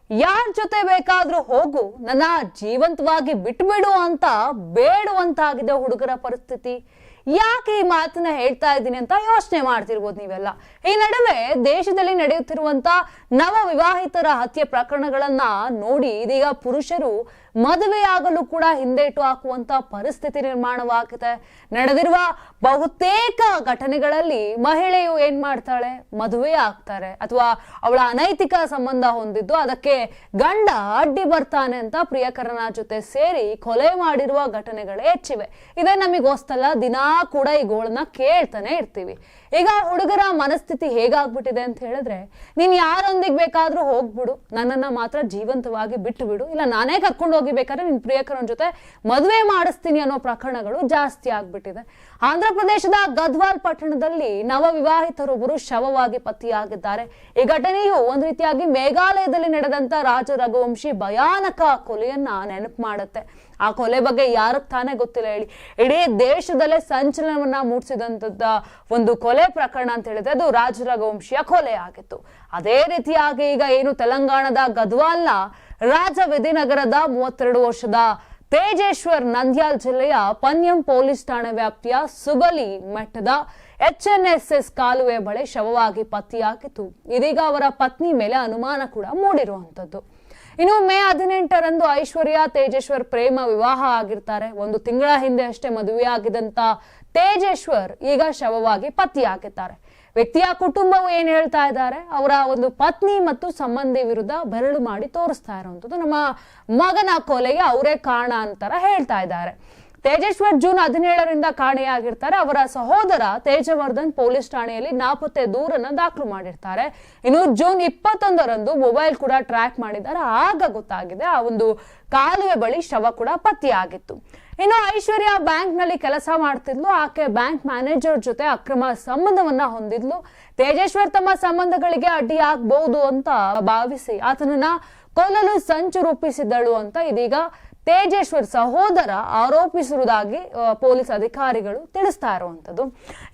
ಯಾರ ಜೊತೆ ಬೇಕಾದ್ರೂ ಹೋಗು, ನನ್ನ ಜೀವಂತವಾಗಿ ಬಿಟ್ಬಿಡು ಅಂತ ಬೇಡುವಂತಾಗಿದೆ ಹುಡುಗರ ಪರಿಸ್ಥಿತಿ. ಯಾಕೆ ಈ ಮಾತನ್ನ ಹೇಳ್ತಾ ಇದ್ದೀನಿ ಅಂತ ಯೋಚನೆ ಮಾಡ್ತಿರ್ಬೋದು ನೀವೆಲ್ಲ. ಈ ನಡುವೆ ದೇಶದಲ್ಲಿ ನಡೆಯುತ್ತಿರುವಂತ ನವ ವಿವಾಹಿತರ ಹತ್ಯೆ ಪ್ರಕರಣಗಳನ್ನ ನೋಡಿ ಇದೀಗ ಪುರುಷರು ಮದುವೆಯಾಗಲು ಕೂಡ ಹಿಂದೇಟು ಹಾಕುವಂತ ಪರಿಸ್ಥಿತಿ ನಿರ್ಮಾಣವಾಗಿದೆ. ನಡೆದಿರುವ ಬಹುತೇಕ ಘಟನೆಗಳಲ್ಲಿ ಮಹಿಳೆಯು ಏನ್ ಮಾಡ್ತಾಳೆ, ಮದುವೆ ಆಗ್ತಾರೆ ಅಥವಾ ಅವಳ ಅನೈತಿಕ ಸಂಬಂಧ ಹೊಂದಿದ್ದು ಅದಕ್ಕೆ ಗಂಡ ಅಡ್ಡಿ ಬರ್ತಾನೆ ಅಂತ ಪ್ರಿಯಕರನ ಜೊತೆ ಸೇರಿ ಕೊಲೆ ಮಾಡಿರುವ ಘಟನೆಗಳೇ ಹೆಚ್ಚಿವೆ. ಇದೇ ನಮಗೋಸ್ತಲ್ಲ, ದಿನಾ ಕೂಡ ಈ ಗೋಳನ್ನ ಕೇಳ್ತಾನೆ ಇರ್ತೀವಿ. ಈಗ ಹುಡುಗರ ಮನಸ್ಥಿತಿ ಹೇಗಾಗ್ಬಿಟ್ಟಿದೆ ಅಂತ ಹೇಳಿದ್ರೆ, ನೀನ್ ಯಾರೊಂದಿಗೆ ಬೇಕಾದ್ರೂ ಹೋಗ್ಬಿಡು, ನನ್ನನ್ನ ಮಾತ್ರ ಜೀವಂತವಾಗಿ ಬಿಟ್ಟು ಬಿಡು, ಇಲ್ಲ ನಾನೇ ಕರ್ಕೊಂಡು ಹೋಗಿ ಬೇಕಾದ್ರೆ ನಿನ್ ಪ್ರಿಯಕರನ ಜೊತೆ ಮದುವೆ ಮಾಡಿಸ್ತೀನಿ ಅನ್ನೋ ಪ್ರಕರಣಗಳು ಜಾಸ್ತಿ ಆಗ್ಬಿಟ್ಟಿದೆ. ಆಂಧ್ರ ಪ್ರದೇಶದ ಗದ್ವಾಲ್ ಪಟ್ಟಣದಲ್ಲಿ ನವ ವಿವಾಹಿತರೊಬ್ಬರು ಶವವಾಗಿ ಪತ್ತೆಯಾಗಿದ್ದಾರೆ. ಈ ಘಟನೆಯು ಒಂದ್ ರೀತಿಯಾಗಿ ಮೇಘಾಲಯದಲ್ಲಿ ನಡೆದಂತ ರಾಜ ರಘುವಂಶಿ ಭಯಾನಕ ಕೊಲೆಯನ್ನ ನೆನಪು ಮಾಡುತ್ತೆ. ಆ ಕೊಲೆ ಬಗ್ಗೆ ಯಾರಕ್ ತಾನೇ ಗೊತ್ತಿಲ್ಲ ಹೇಳಿ. ಇಡೀ ದೇಶದಲ್ಲೇ ಸಂಚಲನವನ್ನ ಮೂಡಿಸಿದಂತ ಒಂದು ಕೊಲೆ ಪ್ರಕರಣ ಅಂತ ಹೇಳಿದ್ರೆ ಅದು ರಾಜ ರಘುವಂಶಿಯ ಕೊಲೆ ಆಗಿತ್ತು. ಅದೇ ರೀತಿಯಾಗಿ ಈಗ ಏನು ತೆಲಂಗಾಣದ ಗದ್ವಾಲ್ನ ರಾಜ ವಿಧಿನಗರದ 32 ವರ್ಷದ ತೇಜೇಶ್ವರ್ ನಂದ್ಯಾಲ್ ಜಿಲ್ಲೆಯ ಪನ್ಯಂ ಪೊಲೀಸ್ ಠಾಣೆ ವ್ಯಾಪ್ತಿಯ ಸುಗಲಿ ಮಠದ HNSS ಕಾಲುವೆ ಬಳಿ ಶವವಾಗಿ ಪತ್ತೆಯಾಗಿತ್ತು. ಇದೀಗ ಅವರ ಪತ್ನಿ ಮೇಲೆ ಅನುಮಾನ ಕೂಡ ಮೂಡಿರುವಂತದ್ದು. ಇನ್ನು ಮೇ 18ರಂದು ಐಶ್ವರ್ಯ ತೇಜೇಶ್ವರ್ ಪ್ರೇಮ ವಿವಾಹ ಆಗಿರ್ತಾರೆ. ಒಂದು ತಿಂಗಳ ಹಿಂದೆ ಅಷ್ಟೇ ಮದುವೆಯಾಗಿದ್ದಂತ ತೇಜೇಶ್ವರ್ ಈಗ ಶವವಾಗಿ ಪತ್ತೆಯಾಗಿದ್ದಾರೆ. ವ್ಯಕ್ತಿಯ ಕುಟುಂಬವು ಏನ್ ಹೇಳ್ತಾ ಇದ್ದಾರೆ, ಅವರ ಒಂದು ಪತ್ನಿ ಮತ್ತು ಸಂಬಂಧಿ ವಿರುದ್ಧ ಬೆರಳು ಮಾಡಿ ತೋರಿಸ್ತಾ ಇರುವಂತದ್ದು, ನಮ್ಮ ಮಗನ ಕೊಲೆಗೆ ಅವರೇ ಕಾರಣ ಅಂತಾರ ಹೇಳ್ತಾ ಇದ್ದಾರೆ. ತೇಜೇಶ್ವರ್ ಜೂನ್ 17ರಿಂದ ಕಾಣೆಯಾಗಿರ್ತಾರೆ. ಅವರ ಸಹೋದರ ತೇಜವರ್ಧನ್ ಪೊಲೀಸ್ ಠಾಣೆಯಲ್ಲಿ ನಾಪತ್ತೆ ದೂರನ್ನ ದಾಖಲು ಮಾಡಿರ್ತಾರೆ. ಇನ್ನು ಜೂನ್ 21ರಂದು ಮೊಬೈಲ್ ಕೂಡ ಟ್ರ್ಯಾಕ್ ಮಾಡಿದ್ದಾರೆ. ಆಗ ಗೊತ್ತಾಗಿದೆ ಆ ಒಂದು ಕಾಲುವೆ ಬಳಿ ಶವ ಕೂಡ ಪತ್ತೆಯಾಗಿತ್ತು. ಇನ್ನು ಐಶ್ವರ್ಯ ಬ್ಯಾಂಕ್ ನಲ್ಲಿ ಕೆಲಸ ಮಾಡ್ತಿದ್ಲು. ಆಕೆ ಬ್ಯಾಂಕ್ ಮ್ಯಾನೇಜರ್ ಜೊತೆ ಅಕ್ರಮ ಸಂಬಂಧವನ್ನ ಹೊಂದಿದ್ಲು. ತೇಜೇಶ್ವರ್ ತಮ್ಮ ಸಂಬಂಧಗಳಿಗೆ ಅಡ್ಡಿಯಾಗಬಹುದು ಅಂತ ಭಾವಿಸಿ ಆತನನ್ನ ಕೊಲ್ಲಲು ಸಂಚು ರೂಪಿಸಿದ್ದಳು ಅಂತ ಇದೀಗ ತೇಜೇಶ್ವರ್ ಸಹೋದರ ಆರೋಪಿಸಿರುವುದಾಗಿ ಪೊಲೀಸ್ ಅಧಿಕಾರಿಗಳು ತಿಳಿಸ್ತಾ ಇರುವಂತದ್ದು.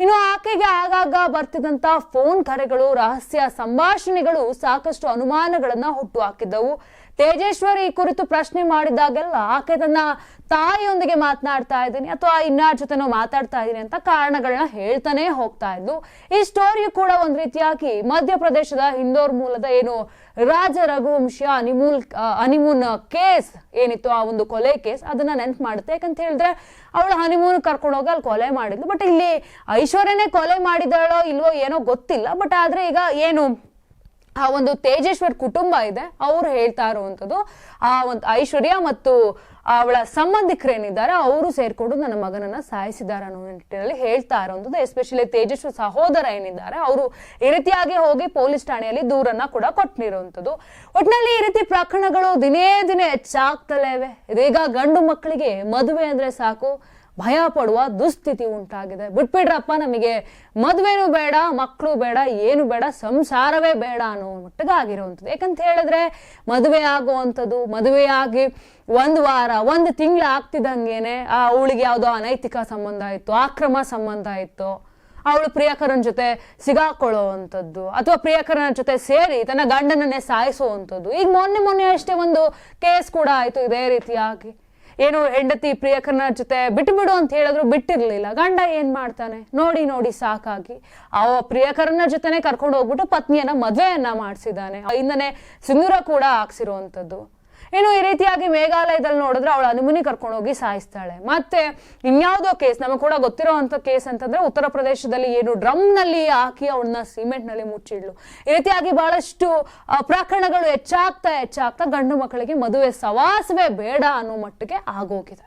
ಇನ್ನು ಆಕೆಗೆ ಆಗಾಗ ಬರ್ತಿದ್ದಂತ ಫೋನ್ ಕರೆಗಳು, ರಹಸ್ಯ ಸಂಭಾಷಣೆಗಳು ಸಾಕಷ್ಟು ಅನುಮಾನಗಳನ್ನ ಹುಟ್ಟು ಹಾಕಿದ್ದವು. ತೇಜೇಶ್ವರ್ ಈ ಕುರಿತು ಪ್ರಶ್ನೆ ಮಾಡಿದಾಗೆಲ್ಲ ಆಕೆ ತನ್ನ ತಾಯಿಯೊಂದಿಗೆ ಮಾತನಾಡ್ತಾ ಇದ್ದೀನಿ ಅಥವಾ ಇನ್ನಾರ ಜೊತೆನೋ ಮಾತಾಡ್ತಾ ಇದ್ದೀನಿ ಅಂತ ಕಾರಣಗಳನ್ನ ಹೇಳ್ತಾನೆ ಹೋಗ್ತಾ ಇದ್ಲು. ಈ ಸ್ಟೋರಿಯು ಕೂಡ ಒಂದ್ ರೀತಿಯಾಗಿ ಮಧ್ಯಪ್ರದೇಶದ ಇಂದೋರ್ ಮೂಲದ ಏನು ರಾಜ ರಘುವಂಶಿಯ ಹನಿಮೂನ್ ಕೇಸ್ ಏನಿತ್ತು, ಆ ಒಂದು ಕೊಲೆ ಕೇಸ್ ಅದನ್ನ ನೆನ್ಪು ಮಾಡುತ್ತೆ. ಯಾಕಂತ ಹೇಳಿದ್ರೆ ಅವಳು ಹನಿಮೂನ್ ಕರ್ಕೊಂಡು ಹೋಗಿ ಅಲ್ಲಿ ಕೊಲೆ ಮಾಡಿದ್ಲು. ಬಟ್ ಇಲ್ಲಿ ಐಶ್ವರ್ಯನೇ ಕೊಲೆ ಮಾಡಿದಾಳೋ ಇಲ್ವೋ ಏನೋ ಗೊತ್ತಿಲ್ಲ. ಬಟ್ ಆದ್ರೆ ಈಗ ಏನು ಆ ಒಂದು ತೇಜೇಶ್ವರ್ ಕುಟುಂಬ ಇದೆ, ಅವ್ರು ಹೇಳ್ತಾ ಇರುವಂತದ್ದು ಆ ಒಂದು ಐಶ್ವರ್ಯ ಮತ್ತು ಅವಳ ಸಂಬಂಧಿಕರೇನಿದ್ದಾರೆ ಅವರು ಸೇರ್ಕೊಂಡು ನನ್ನ ಮಗನನ್ನ ಸಾಯಿಸಿದ್ದಾರೆ ಅನ್ನೋ ನಿಟ್ಟಿನಲ್ಲಿ ಹೇಳ್ತಾ ಇರುವಂತದ್ದು. ಎಸ್ಪೆಷಲಿ ತೇಜೇಶ್ವರ್ ಸಹೋದರ ಏನಿದ್ದಾರೆ ಅವರು ಈ ರೀತಿಯಾಗಿ ಹೋಗಿ ಪೊಲೀಸ್ ಠಾಣೆಯಲ್ಲಿ ದೂರನ್ನ ಕೂಡ ಕೊಟ್ಟಿರುವಂತದ್ದು. ಒಟ್ಟಿನಲ್ಲಿ ಈ ರೀತಿ ಪ್ರಕರಣಗಳು ದಿನೇ ದಿನೇ ಹೆಚ್ಚಾಗ್ತಲೇ ಇವೆ. ಇದೀಗ ಗಂಡು ಮಕ್ಕಳಿಗೆ ಮದುವೆ ಅಂದ್ರೆ ಸಾಕು ಭಯ ಪಡುವ ದುಸ್ಥಿತಿ ಉಂಟಾಗಿದೆ. ಬಿಟ್ಬಿಡ್ರಪ್ಪ, ನಮಗೆ ಮದುವೆನೂ ಬೇಡ, ಮಕ್ಕಳು ಬೇಡ, ಏನು ಬೇಡ, ಸಂಸಾರವೇ ಬೇಡ ಅನ್ನೋ ಮಟ್ಟಿಗೆ ಆಗಿರುವಂಥದ್ದು. ಯಾಕಂತ ಹೇಳಿದ್ರೆ ಮದುವೆ ಆಗುವಂಥದ್ದು, ಮದುವೆಯಾಗಿ 1 ವಾರ 1 ತಿಂಗಳು ಆಗ್ತಿದ್ದಂಗೆನೆ ಅವಳಿಗೆ ಯಾವುದೋ ಅನೈತಿಕ ಸಂಬಂಧ ಇತ್ತು, ಅಕ್ರಮ ಸಂಬಂಧ ಇತ್ತು, ಅವಳು ಪ್ರಿಯಕರನ ಜೊತೆ ಸಿಗಾಕೊಳ್ಳುವಂಥದ್ದು ಅಥವಾ ಪ್ರಿಯಕರನ ಜೊತೆ ಸೇರಿ ತನ್ನ ಗಂಡನನ್ನೇ ಸಾಯಿಸುವಂಥದ್ದು. ಈಗ ಮೊನ್ನೆ ಅಷ್ಟೇ ಒಂದು ಕೇಸ್ ಕೂಡ ಆಯ್ತು ಇದೇ ರೀತಿಯಾಗಿ. ಏನು ಹೆಂಡತಿ ಪ್ರಿಯಕರನ ಜೊತೆ ಬಿಟ್ಟು ಅಂತ ಹೇಳಿದ್ರು ಬಿಟ್ಟಿರ್ಲಿಲ್ಲ. ಗಂಡ ಏನ್ ಮಾಡ್ತಾನೆ, ನೋಡಿ ಸಾಕಾಗಿ ಆ ಪ್ರಿಯಕರನ ಜೊತೆನೆ ಕರ್ಕೊಂಡು ಹೋಗ್ಬಿಟ್ಟು ಪತ್ನಿಯನ್ನ ಮದ್ವೆಯನ್ನ ಮಾಡಿಸಿದಾನೆ. ಇಂದನೆ ಸಿಂಧೂರ ಕೂಡ ಹಾಕ್ಸಿರುವಂತದ್ದು. ಇನ್ನು ಈ ರೀತಿಯಾಗಿ ಮೇಘಾಲಯದಲ್ಲಿ ನೋಡಿದ್ರೆ ಅವಳ ಹನಿಮೂನಿ ಕರ್ಕೊಂಡು ಹೋಗಿ ಸಾಯಿಸ್ತಾಳೆ. ಮತ್ತೆ ಇನ್ಯಾವುದೋ ಕೇಸ್ ನಮಗೆ ಕೂಡ ಗೊತ್ತಿರೋಂಥ ಕೇಸ್ ಅಂತಂದ್ರೆ ಉತ್ತರ ಪ್ರದೇಶದಲ್ಲಿ ಏನು ಡ್ರಮ್ ನಲ್ಲಿ ಹಾಕಿ ಅವಳನ್ನ ಸಿಮೆಂಟ್ ನಲ್ಲಿ ಮುಚ್ಚಿಡ್ಲು. ಈ ರೀತಿಯಾಗಿ ಬಹಳಷ್ಟು ಪ್ರಕರಣಗಳು ಹೆಚ್ಚಾಗ್ತಾ ಗಂಡು ಮಕ್ಕಳಿಗೆ ಮದುವೆ ಸವಾಸವೇ ಬೇಡ ಅನ್ನೋ ಮಟ್ಟಿಗೆ ಆಗೋಗಿದೆ.